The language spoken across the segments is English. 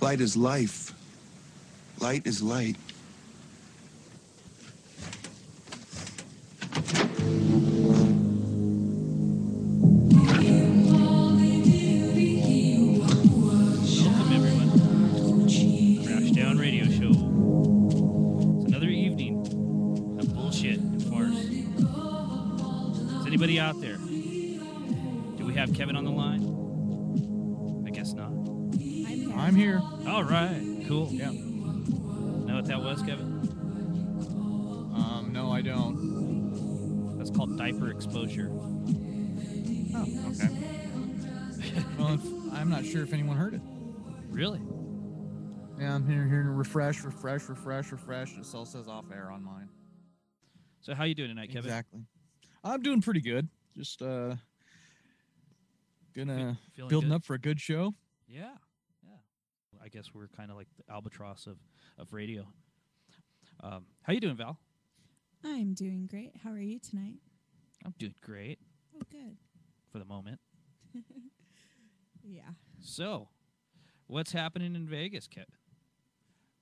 Light is life. Light is light. Welcome, everyone. Crashdown Radio Show. It's another evening of bullshit and farce. Is anybody out there? Do we have Kevin on the line? I guess not. I'm here. All right. Cool. Yeah. Know what that was, Kevin? No, I don't. That's called diaper exposure. Oh, okay. Well, I'm not sure if anyone heard it. Really? Yeah, I'm here to refresh. It still says off air on mine. So how you doing tonight, Kevin? Exactly. I'm doing pretty good. Just gonna Feeling building good? up for a good show. Yeah. I guess we're kind of like the albatross of radio. How you doing, Val? I'm doing great. How are you tonight? I'm doing great Oh, good. for the moment. Yeah. So, what's happening in Vegas, Kevin?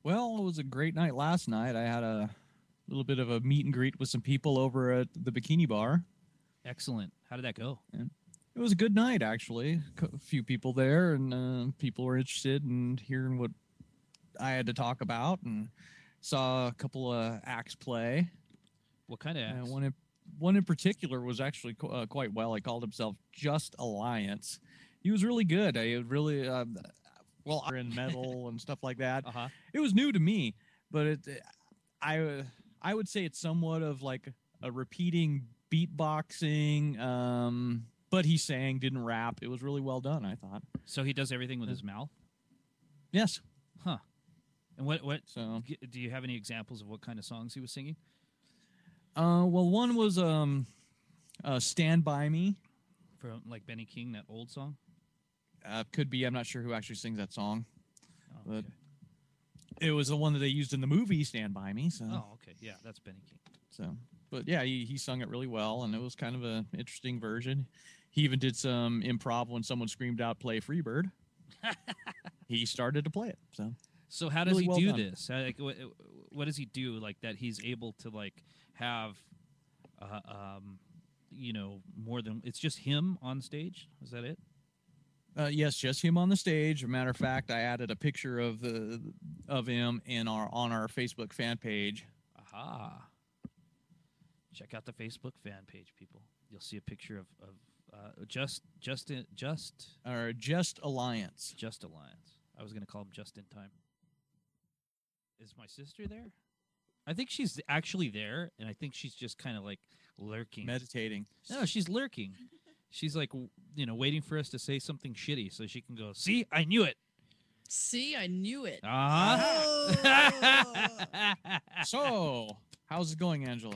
Well, it was a great night last night. I had a little bit of a meet and greet with some people over at the Bikini bar. Excellent. How did that go? And it was a good night, actually. A few people there, and people were interested in hearing what I had to talk about, and saw a couple of acts play. What kind of acts? One in particular was actually quite well. He called himself Just Alliance. He was really good. I really in metal and stuff like that. Uh-huh. It was new to me, but I would say it's somewhat of like a repeating beatboxing. But he sang, didn't rap. It was really well done, I thought. So he does everything with his mouth? Yes. Huh. And what So do you have any examples of what kind of songs he was singing? well, one was Stand By Me. From like Benny King, that old song? Could be. I'm not sure who actually sings that song. Oh, But okay. it was the one that they used in the movie Stand By Me. So Oh, okay. Yeah, that's Benny King. But yeah, he sung it really well, and it was kind of an interesting version. He even did some improv when someone screamed out, "Play Freebird." He started to play it. So how does Really he well do done. this? Like, what does he do like that he's able to like have, more than it's just him on stage? Is that it? Yes, just him on the stage. As a matter of fact, I added a picture of him on our Facebook fan page. Aha! Check out the Facebook fan page, people. You'll see a picture of Just Alliance. Just Alliance. I was going to call him Just in Time. Is my sister there? I think she's actually there, and I think she's just kind of like lurking. Meditating. No, she's lurking. She's like, waiting for us to say something shitty so she can go, see, I knew it. See, I knew it. So, how's it going, Angela?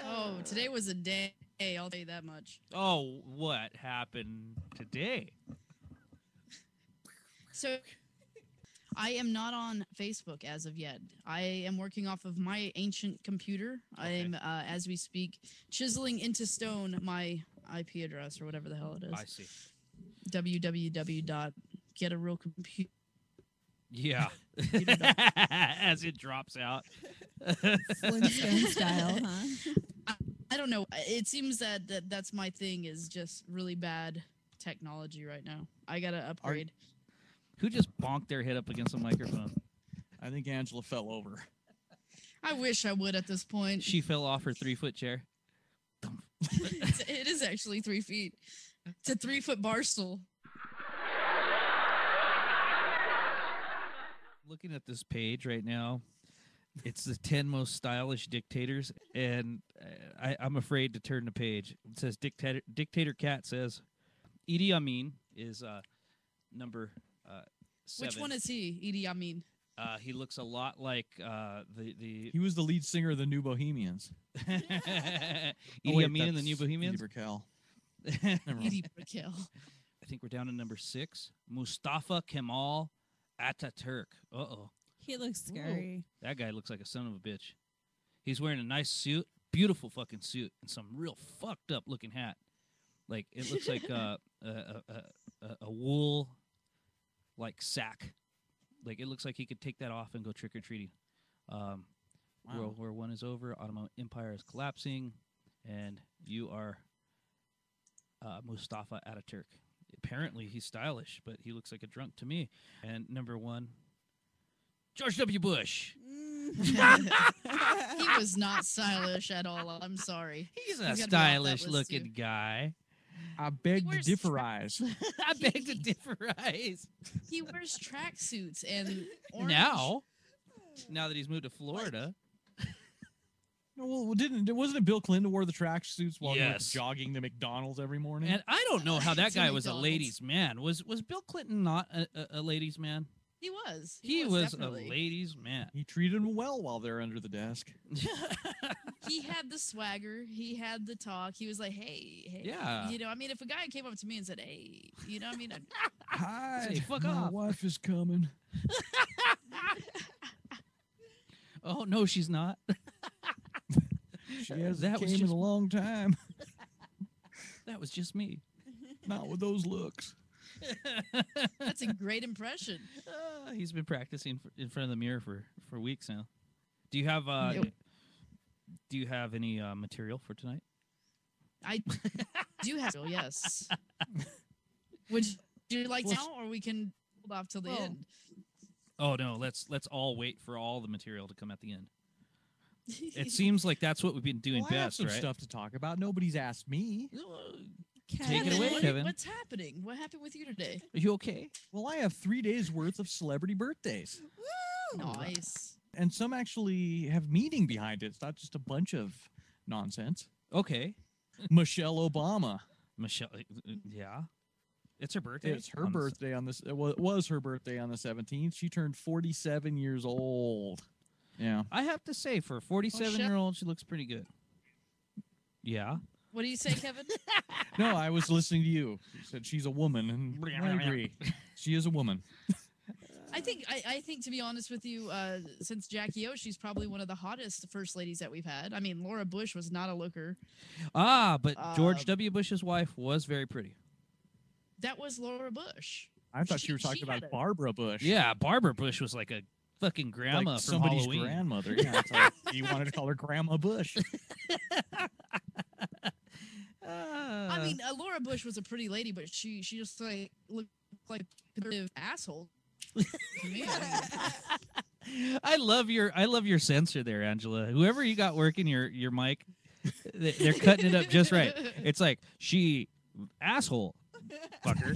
Oh, today was a day, I'll tell you that much. Oh, what happened today? So, I am not on Facebook as of yet. I am working off of my ancient computer. Okay. I am, as we speak, chiseling into stone my IP address or whatever the hell it is. I see. www.getarealcomputer. Yeah. As it drops out. Flintstone style, huh? I don't know. It seems that's my thing is just really bad technology right now. I got to upgrade. Who just bonked their head up against the microphone? I think Angela fell over. I wish I would at this point. She fell off her 3-foot chair. It is actually 3 feet. It's a 3-foot bar stool. Looking at this page right now, it's the 10 most stylish dictators, and I'm afraid to turn the page. It says Dictator Cat says Idi Amin is number 7. Which one is he? Idi Amin. He looks a lot like the He was the lead singer of the New Bohemians. Idi Amin and the New Bohemians. Edie Brickell. Edie Brickell. I think we're down to number 6. Mustafa Kemal Ataturk. Uh-oh. He looks scary. That guy looks like a son of a bitch. He's wearing a nice suit, beautiful fucking suit, and some real fucked up looking hat. Like it looks like a wool like sack Like it looks like he could take that off and go trick or treating. Wow. World War I is over. Ottoman Empire is collapsing, and you are Mustafa Ataturk. Apparently, he's stylish, but he looks like a drunk to me. And number 1, George W. Bush. He was not stylish at all. I'm sorry. He's a gotta be off that stylish-looking list, guy. I beg to wears differize. I beg to differize. He wears tracksuits and orange. Now that he's moved to Florida. Well, wasn't it Bill Clinton who wore the track suits while he was Yes. jogging to McDonald's every morning? And I don't know how that To guy was a McDonald's. ladies' man. Was Bill Clinton not a ladies' man? He was. He was a definitely. ladies' man. He treated them well while they're under the desk. He had the swagger. He had the talk. He was like, hey. Yeah. You know, I mean, if a guy came up to me and said, hey, you know, I mean, Hi, Say, fuck my off. wife is coming. Oh, no, she's not. She hasn't That was came in just- a long time. That was just me. Not with those looks. that's a great impression. He's been practicing in front of the mirror for weeks now. Do you have Yep. Do you have any material for tonight? I do have, yes. Would you like now, or we can hold off till the Well, end? Oh no, let's all wait for all the material to come at the end. It seems like that's what we've been doing Well, I have best, some right? stuff to talk about. Nobody's asked me. Take it away, Kevin. What's happening? What happened with you today? Are you okay? Well, I have 3 days worth of celebrity birthdays. Nice. And some actually have meaning behind it. It's not just a bunch of nonsense. Okay. Michelle Obama. Michelle, yeah. It's her birthday. It's her birthday on this. It was her birthday on the 17th. She turned 47 years old. Yeah. I have to say, for a 47-year-old, she looks pretty good. Yeah. What do you say, Kevin? No, I was listening to you. You said she's a woman, and I agree. She is a woman. I think to be honest with you, since Jackie O, she's probably one of the hottest first ladies that we've had. I mean, Laura Bush was not a looker. But George W. Bush's wife was very pretty. That was Laura Bush. I thought you were She talking about had a- Barbara Bush. Yeah, Barbara Bush was like a fucking grandma like from somebody's Halloween. grandmother. Yeah, it's like you wanted to call her Grandma Bush. I mean, Laura Bush was a pretty lady, but she just like looked like a conservative asshole. To me, I mean. I love your censor there, Angela. Whoever you got working your mic, they're cutting it up just right. It's like she asshole fucker.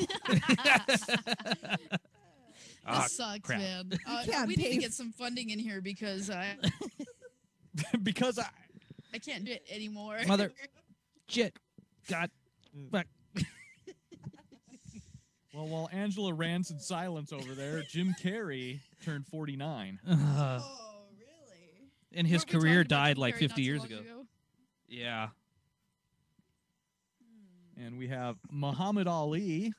This sucks, crap. man. can't We need pay to get some funding in here because I Because can't do it anymore. Mother shit. God fuck. well, while Angela rants in silence over there, Jim Carrey turned 49. Oh, really? And his Weren't we career talking about died Jim like Carrey 50 not too years long ago. ago? Yeah. And we have Muhammad Ali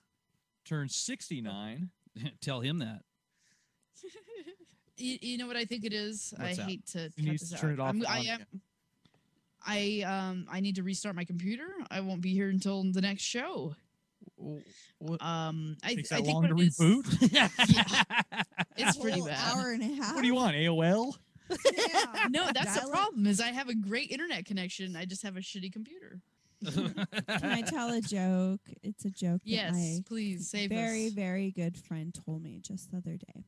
turned 69. Tell him that. You know what I think it is? What's I that? hate to He cut needs this to turn out. it off. I need to restart my computer. I won't be here until the next show. I Takes I that think long to what it is- reboot? It's pretty Whole bad. hour and a half. What do you want, AOL? Yeah. No, that's the Dial-up. problem. Is I have a great internet connection. I just have a shitty computer. Can I tell a joke? It's a joke that Yes, my please save very, us. very good friend told me just the other day.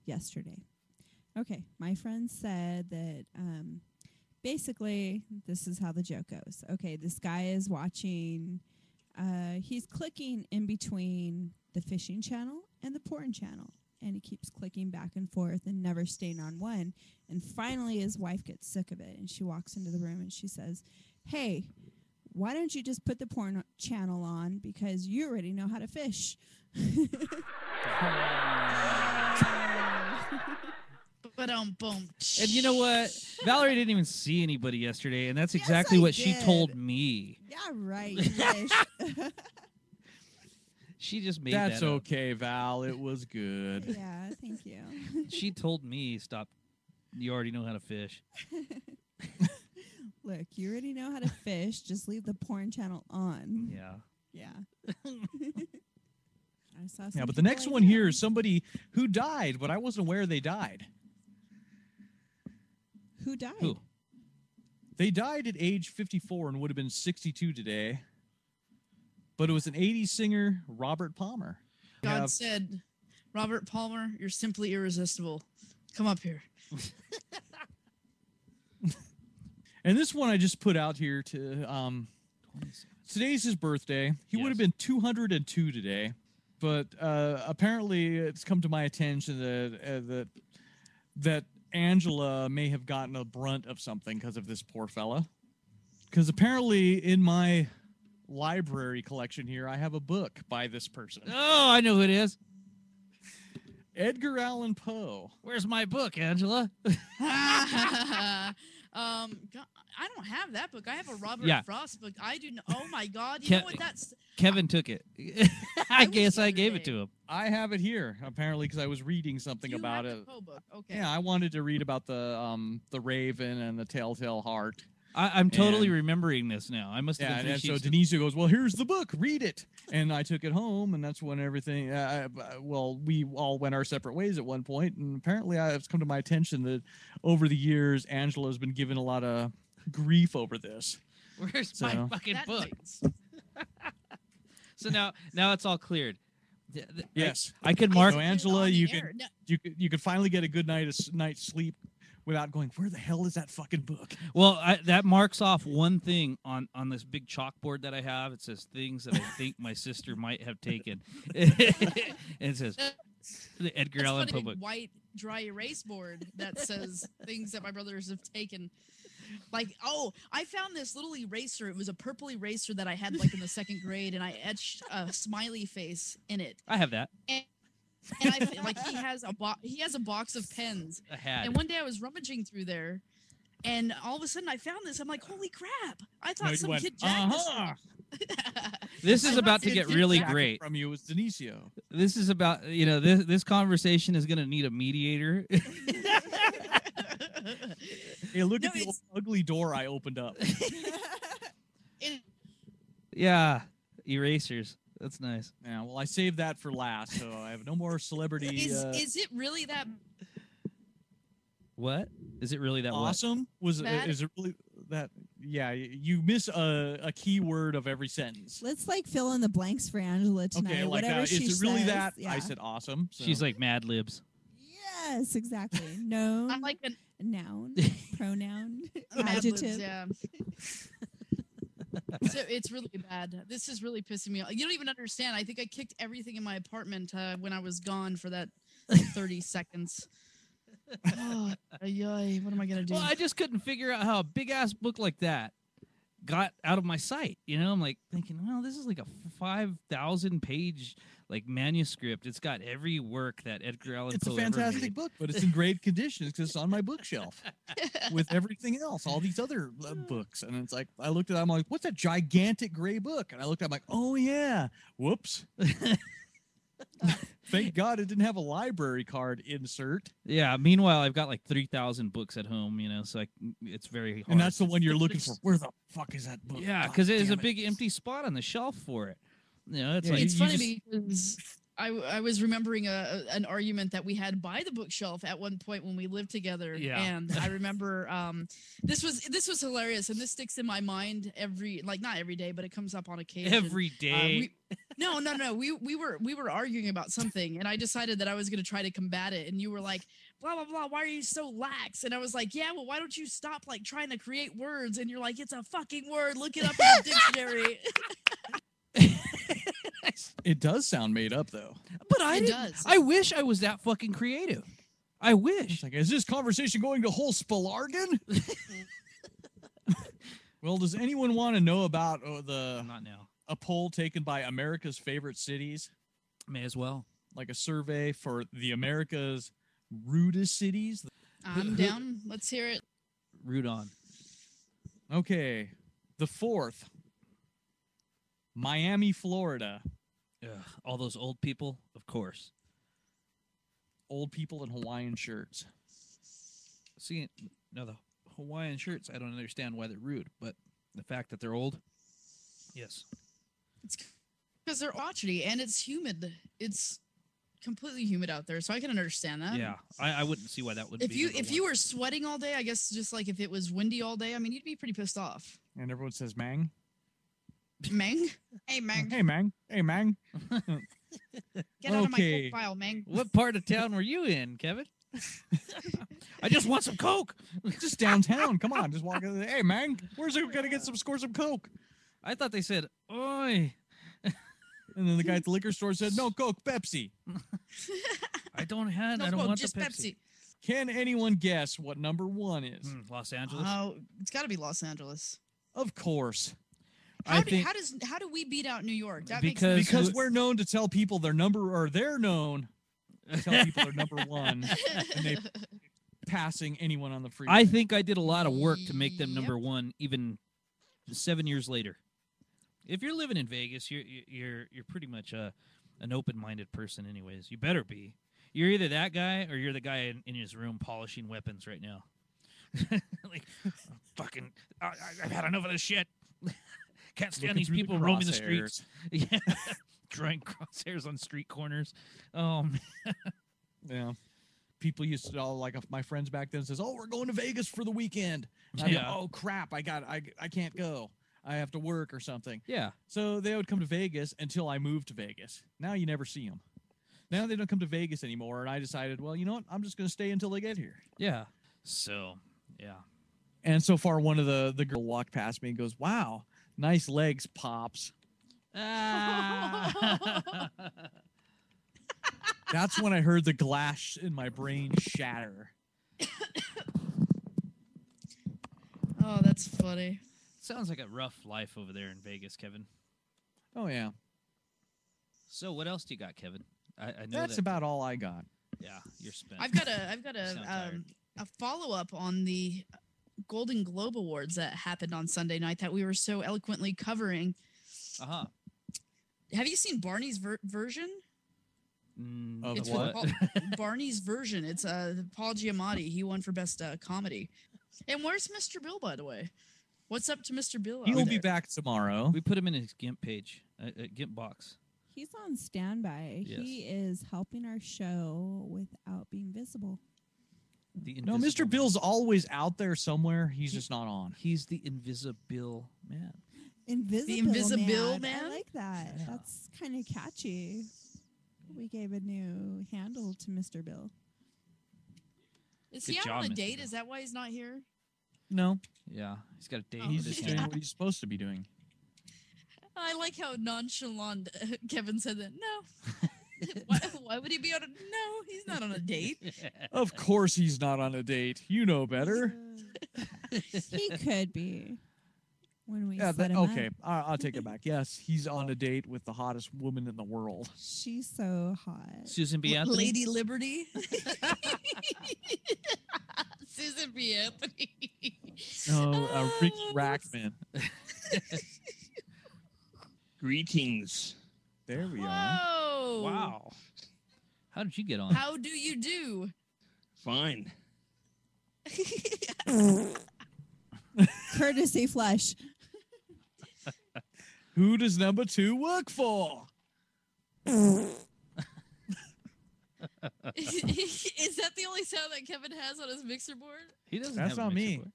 Yesterday. Okay, my friend said that basically this is how the joke goes. Okay, this guy is watching, he's clicking in between the fishing channel and the porn channel. And he keeps clicking back and forth and never staying on one. And finally his wife gets sick of it and she walks into the room and she says, "Hey, why don't you just put the porn channel on because you already know how to fish?" But boom. And you know what? Valerie didn't even see anybody yesterday, and that's Yes, exactly I what she told did. me. Yeah, right. Fish. She just made That's that up. okay, Val. It was good. Yeah, thank you. She told me, "Stop. You already know how to fish." Look, you already know how to fish. Just leave the porn channel on. Yeah. Yeah. I saw Yeah, some but the people next like one that. here is somebody who died, but I wasn't aware they died. Who died? Who? They died at age 54 and would have been 62 today. But it was an 80s singer, Robert Palmer. God Yeah. said, Robert Palmer, you're simply irresistible. Come up here. And this one I just put out here to today's his birthday. He would have been 202 today. But apparently it's come to my attention that Angela may have gotten a brunt of something because of this poor fella. Because apparently in my library collection here, I have a book by this person. Oh, I know who it is. Edgar Allan Poe. Where's my book, Angela? God, I don't have that book. I have a Robert Yeah. Frost book. I do. Oh my God! You Ke- know what? That's Kevin took it. I guess I gave it to him. I have it here, apparently, because I was reading something you about have it. the Poe book. Okay. Yeah, I wanted to read about the Raven and the Telltale Heart. I'm totally And- remembering this now. I must have Yeah, been three and so sheets. Denise goes, "Well, here's the book. Read it." And I took it home, and that's when everything. Well, we all went our separate ways at one point, and apparently, it's come to my attention that over the years, Angela's been given a lot of grief over this. Where's So- my fucking That book? makes- So now it's all cleared. Yes. I could I mark. So put it Angela, on the you air. could No, you could finally get a good night's sleep without going, "Where the hell is that fucking book?" Well, that marks off one thing on this big chalkboard that I have. It says things that I think my sister might have taken. And it says the Edgar That's Allan put Poe a book. white dry erase board that says things that my brothers have taken. Like, oh, I found this little eraser. It was a purple eraser that I had like in the second grade, and I etched a smiley face in it. I have that. And I feel like he has a box of pens. I had. And one day I was rummaging through there, and all of a sudden I found this. I'm like, holy crap! I No, thought you some went, kid jacked this. "Uh-huh." This I is thought about to some get kid really jacked it great. From you was Denisio. This is about this conversation is going to need a mediator. Hey, look No, at the old it's- ugly door I opened up. It- Yeah, erasers. That's nice. Yeah, well, I saved that for last, so I have no more celebrity. is it really that? What is it really that? What? awesome? Bad? Is it really that? Yeah, you miss a key word of every sentence. Let's like fill in the blanks for Angela tonight. Okay, like Whatever is she it really says, that? Yeah. I said awesome. So. She's like Mad Libs. Yes, exactly. Noun, I like an noun, pronoun, Mad Libs, adjective. yeah. So it's really bad. This is really pissing me off. You don't even understand. I think I kicked everything in my apartment when I was gone for that 30 seconds. Oh, ay, what am I gonna do? Well, I just couldn't figure out how a big ass book like that got out of my sight. I'm like thinking, well, this is like a 5,000 page like manuscript. It's got every work that Edgar Allan It's Poe a ever fantastic made. book, but it's in great condition because it's on my bookshelf with everything else, all these other books. And it's like, I looked at it, I'm like, what's that gigantic gray book? And I looked at it, I'm like, oh, yeah. Whoops. Thank God it didn't have a library card insert. Yeah. Meanwhile, I've got like 3,000 books at home. So it's very hard. And that's the one you're looking for. Where the fuck is that book? Yeah, God because there's a damn it. big empty spot on the shelf for it. It's Yeah, like It's you funny because I was remembering an argument that we had by the bookshelf at one point when we lived together. Yeah. And I remember this was hilarious, and this sticks in my mind not every day, but it comes up on occasion. every day. No. We were arguing about something, and I decided that I was going to try to combat it, and you were like, blah blah blah. Why are you so lax? And I was like, yeah, well, why don't you stop like trying to create words? And you're like, it's a fucking word. Look it up in the dictionary. It does sound made up, though. But I It didn't- does. I wish I was that fucking creative. I wish. It's like, is this conversation going to whole Spalargan? Well, does anyone want to know about Not now. a poll taken by America's favorite cities? May as well. Like a survey for the America's rudest cities? I'm down. Let's hear it. Root on. Okay. The fourth, Miami, Florida. Ugh, all those old people, of course. Old people in Hawaiian shirts. See, now the Hawaiian shirts, I don't understand why they're rude, but the fact that they're old, yes. Because they're crotchety and it's humid. It's completely humid out there, so I can understand that. Yeah, I wouldn't see why that would If be. you were sweating all day, I guess just like if it was windy all day, I mean, you'd be pretty pissed off. And everyone says Mang. Mang? Hey, Mang. Hey, Mang. Hey, Mang. Get out of my Okay. coke pile, Mang. What part of town were you in, Kevin? I just want some Coke. Just downtown. Come on, just walk in. Hey, Mang, where's it gonna get score some Coke? I thought they said, "Oi." And then the guy at the liquor store said, "No Coke, Pepsi." I don't have. No I don't smoke, want just the Pepsi. Can anyone guess what number 1 is? Los Angeles. Oh, it's got to be Los Angeles. Of course, How I do, think- how do we beat out New York? That Because- makes because we're known to tell people their number, or they're known to tell people they're number 1, and they passing anyone on the freeway. I think I did a lot of work to make them Yep. number 1, even 7 years later. If you're living in Vegas, you're pretty much an open-minded person, anyways. You better be. You're either that guy or you're the guy in his room polishing weapons right now. Like, fucking, I've had enough of this shit. Can't stand Looking these through the people roaming the crosshairs. streets. Yeah, drawing crosshairs on street corners. Oh, man. Yeah. People used to all, like, my friends back then says, "Oh, we're going to Vegas for the weekend." And I'd go, Yeah. "Oh crap, I can't go. I have to work or something." Yeah. So they would come to Vegas until I moved to Vegas. Now you never see them. Now they don't come to Vegas anymore, and I decided, well, you know what? I'm just going to stay until they get here. Yeah. So, yeah. And so far, one of the girl walked past me and goes, "Wow, nice legs, Pops." Ah. That's when I heard the glass in my brain shatter. Oh, that's funny. Sounds like a rough life over there in Vegas, Kevin. Oh yeah, So what else do you got, Kevin? I know that's that, about all I got. Yeah, you're spent. I've got Sound tired. a follow up on the Golden Globe Awards that happened on Sunday night that we were so eloquently covering. Uh-huh. Have you seen Barney's version? Of It's what? with Barney's version. It's Paul Giamatti. He won for best comedy. And where's Mr. Bill, by the way? What's up to Mr. Bill? He'll out be there? back tomorrow. We put him in his GIMP page, GIMP box. He's on standby. Yes. He is helping our show without being visible. The No, invisible Mr. Bill's always out there somewhere. He's just not on. He's the invisible man. Invisible, Invisible I Man? like that. Yeah. That's kind of catchy. We gave a new handle to Mr. Bill. Is Good he out job, on a Mr. date? Bill. Is that why he's not here? No, Yeah, he's got a date. Oh. he's with his just doing hand. what he's supposed to be doing. I like how nonchalant Kevin said that. No. why would he be on a... No, he's not on a date. Of course he's not on a date. You know better. He could be. When we Yeah, set him okay. up. I'll take it back. Yes, he's on a date with the hottest woman in the world. She's so hot. Susan B. Anthony. Lady Liberty. Susan B. Anthony. No, Ricky Rackman. Greetings. There we are. Whoa. Wow. How did you get on? How do you do? Fine. Courtesy flush. Who does number 2 work for? Is that the only sound that Kevin has on his mixer board? He doesn't That's have a not mixer me. board.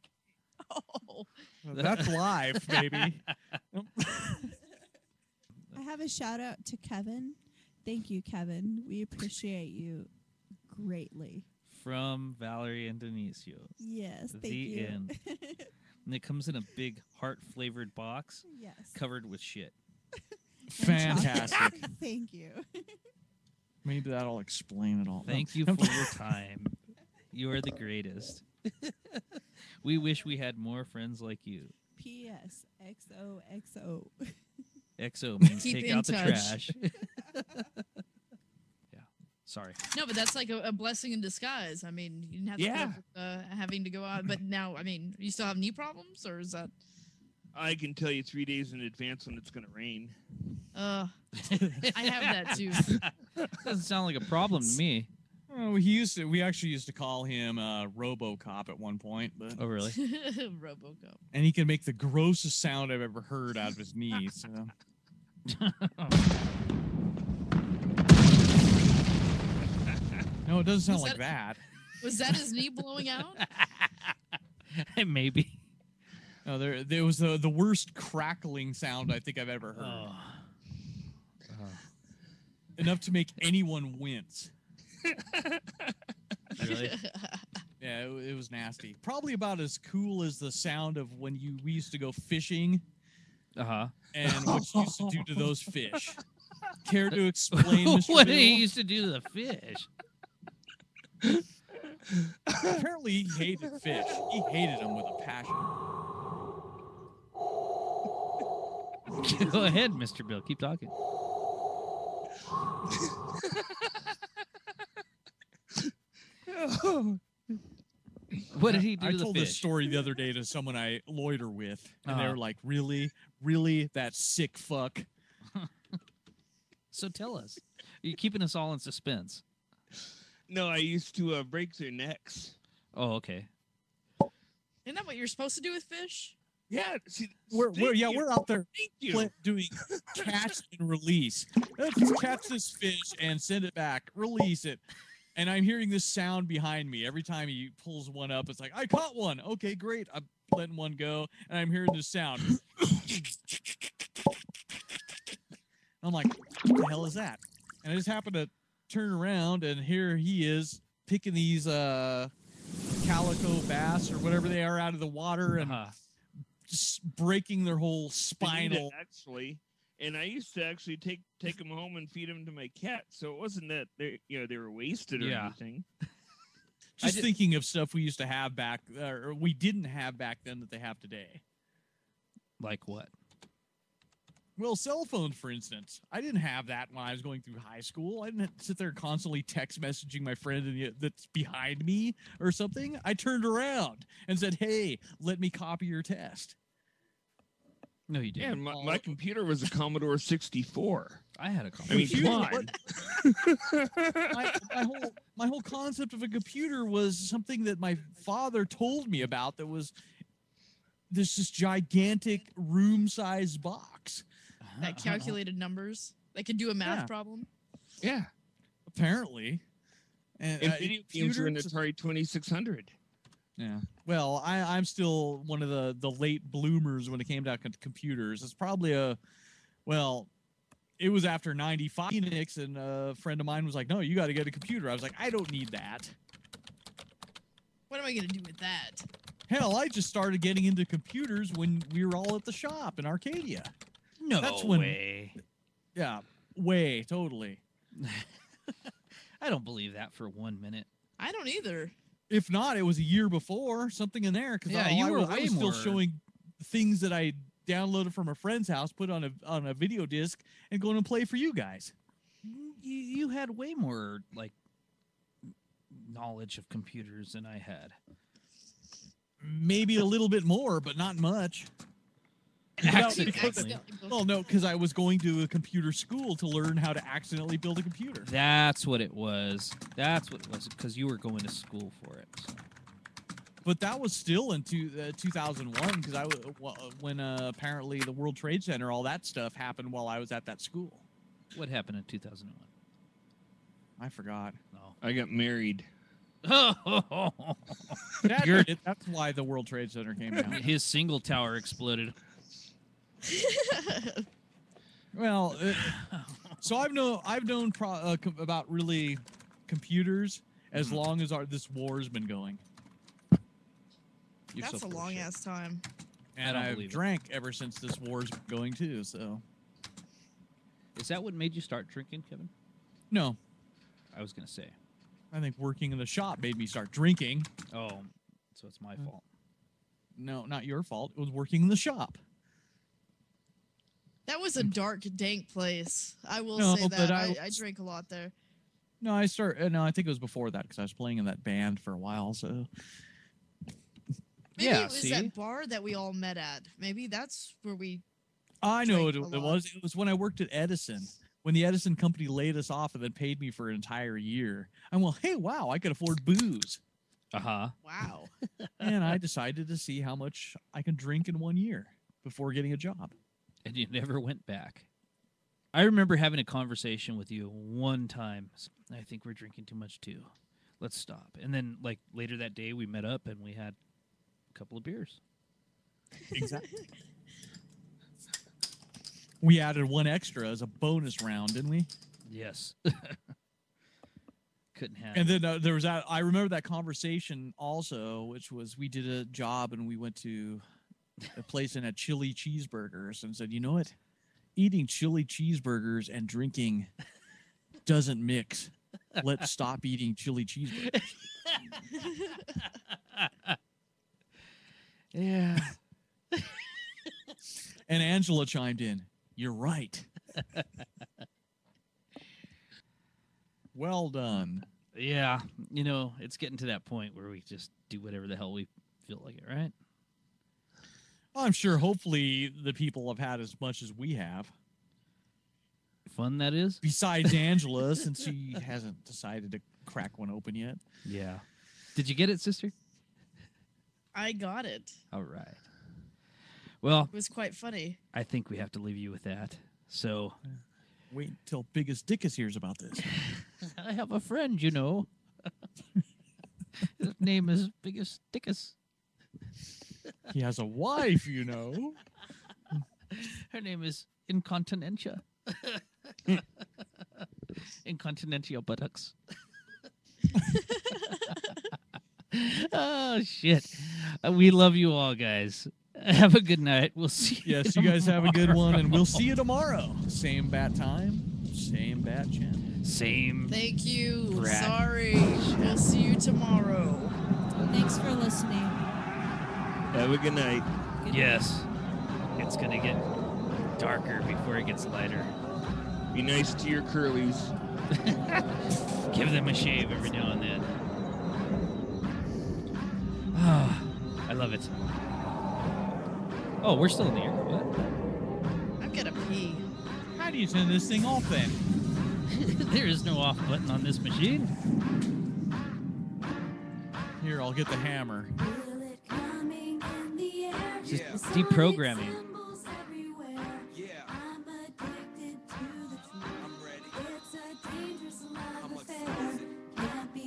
Oh. That's live, baby. I have a shout out to Kevin. Thank you, Kevin. We appreciate you greatly. From Valerie and Denisio. Yes, thank The you. end. And it comes in a big heart-flavored box Yes. covered with shit. And chocolate. Fantastic. Thank you. Maybe that'll explain it all. Thank you for your time. You are the greatest. We wish we had more friends like you. P.S. XOXO. XO means Keep take in out the touch. trash. Yeah. Sorry. No, but that's like a blessing in disguise. I mean, you didn't have to put up with, having to go out. But now, I mean, you still have knee problems? Or is that... I can tell you 3 days in advance when it's going to rain. I have that too. Doesn't sound like a problem to me. Oh, we actually used to call him RoboCop at one point, but Oh, really? Robocop. and he can make the grossest sound I've ever heard out of his knees. So. No, it doesn't sound Was like that. Was that his knee blowing out? Maybe. No, there was the worst crackling sound I think I've ever heard. Oh. Enough to make anyone wince. Really? Yeah, it was nasty. Probably about as cool as the sound of when we used to go fishing Uh-huh. and what you used to do to those fish. Care to explain, Mr. What Bill? he used to do to the fish? Apparently he hated fish. He hated them with a passion. Go ahead, Mr. Bill. Keep talking. What did he do I to the told fish? this story the other day to someone I loiter with, and they Uh-huh. were like, really? Really? That sick fuck? So tell us. You're keeping us all in suspense. No, I used to break their necks. Oh, okay. Isn't that what you're supposed to do with fish? Yeah, see, We're thank you. we're out there Thank you. doing catch and release. Let's catch this fish and send it back. Release it. And I'm hearing this sound behind me. Every time he pulls one up, it's like, I caught one. Okay, great. I'm letting one go. And I'm hearing this sound. I'm like, what the hell is that? And I just happen to turn around, and here he is picking these calico bass or whatever they are out of the water and just breaking their whole They need it, spinal. actually. And I used to actually take them home and feed them to my cat. So it wasn't that they were wasted or Yeah. anything. Just thinking of stuff we used to have back, or we didn't have back then that they have today. Like what? Well, cell phones, for instance. I didn't have that when I was going through high school. I didn't sit there constantly text messaging my friend that's behind me or something. I turned around and said, hey, let me copy your test. No, you Yeah, didn't. my computer was a Commodore 64. I had a I mean, computer. come on. My whole concept of a computer was something that my father told me about that was this gigantic room-sized box. That calculated numbers. That could do a math Yeah. problem. Yeah. Apparently. And video games were in computers- Atari 2600. Yeah. Well, I'm still one of the late bloomers when it came to computers. It's probably it was after 95 Phoenix, and a friend of mine was like, no, you got to get a computer. I was like, I don't need that. What am I going to do with that? Hell, I just started getting into computers when we were all at the shop in Arcadia. No That's when- way. Yeah, totally. I don't believe that for 1 minute. I don't either. If not, it was a year before, something in there. Because Yeah, I you were was way still more- showing things that I downloaded from a friend's house, put on a video disc, and going to play for you guys. You had way more like knowledge of computers than I had. Maybe a little bit more, but not much. Accidentally. Well, no, because I was going to a computer school to learn how to accidentally build a computer. That's what it was. That's what it was, because you were going to school for it. So. But that was still in 2001, because when apparently the World Trade Center, all that stuff happened while I was at that school. What happened in 2001? I forgot. No. I got married. That's why the World Trade Center came down. His single tower exploded. Well, so I've known about really computers as long as this war's been going, You're That's so a full of long shit. ass time. and don't I've believe it. drank ever since this war's been going too. So Is that what made you start drinking, Kevin? no, I was going to say. I think working in the shop made me start drinking. Oh, so it's my fault. No, not your fault. It was working in the shop. That was a dark, dank place. I will No, say but that. I I drank a lot there. No, I think it was before that because I was playing in that band for a while. So Maybe Yeah, it was see? that bar that we all met at. Maybe that's where we. I know Drank it a lot. was. It was when I worked at Edison. When the Edison company laid us off and then paid me for an entire year. I'm well, hey, wow, I could afford booze. Uh-huh. Wow. And I decided to see how much I can drink in 1 year before getting a job. And you never went back. I remember having a conversation with you one time. I think we're drinking too much too. Let's stop. And then, like, later that day, we met up and we had a couple of beers. Exactly. We added one extra as a bonus round, didn't we? Yes. Couldn't have. And then there was that. I remember that conversation also, which was we did a job and we went to a place in a chili cheeseburgers and said, you know what? Eating chili cheeseburgers and drinking doesn't mix. Let's stop eating chili cheeseburgers. Yeah. And Angela chimed in, you're right. Well done. Yeah. You know, it's getting to that point where we just do whatever the hell we feel like it, right? Well, I'm sure hopefully the people have had as much as we have. Fun, that is. Besides Angela, since she hasn't decided to crack one open yet. Yeah. Did you get it, sister? I got it. All right. Well, It was quite funny. I think we have to leave you with that. So, Wait until Biggus Dickuss hears about this. I have a friend, you know. His name is Biggus Dickuss. He has a wife, you know. Her name is Incontinentia. Incontinentia buttocks. Oh, shit. We love you all, guys. Have a good night. We'll see you Yes, you guys have a good one, and we'll see you tomorrow. Same bat time, same bat channel. Same. Thank you. Brat. Sorry. I'll see you tomorrow. Thanks for listening. Have a good night. Good Yes. It's going to get darker before it gets lighter. Be nice to your curlies. Give them a shave every now and then. Ah, I love it. Oh, we're still in the air. What? I'm gonna pee. How do you turn this thing off then? There is no off button on this machine. Here, I'll get the hammer. Just deprogramming.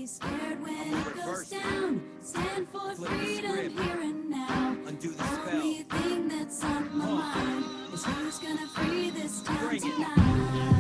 Scared when it goes down. Stand for freedom here and now. Undo the spell. Only thing that's on my mind is who's gonna free this town tonight.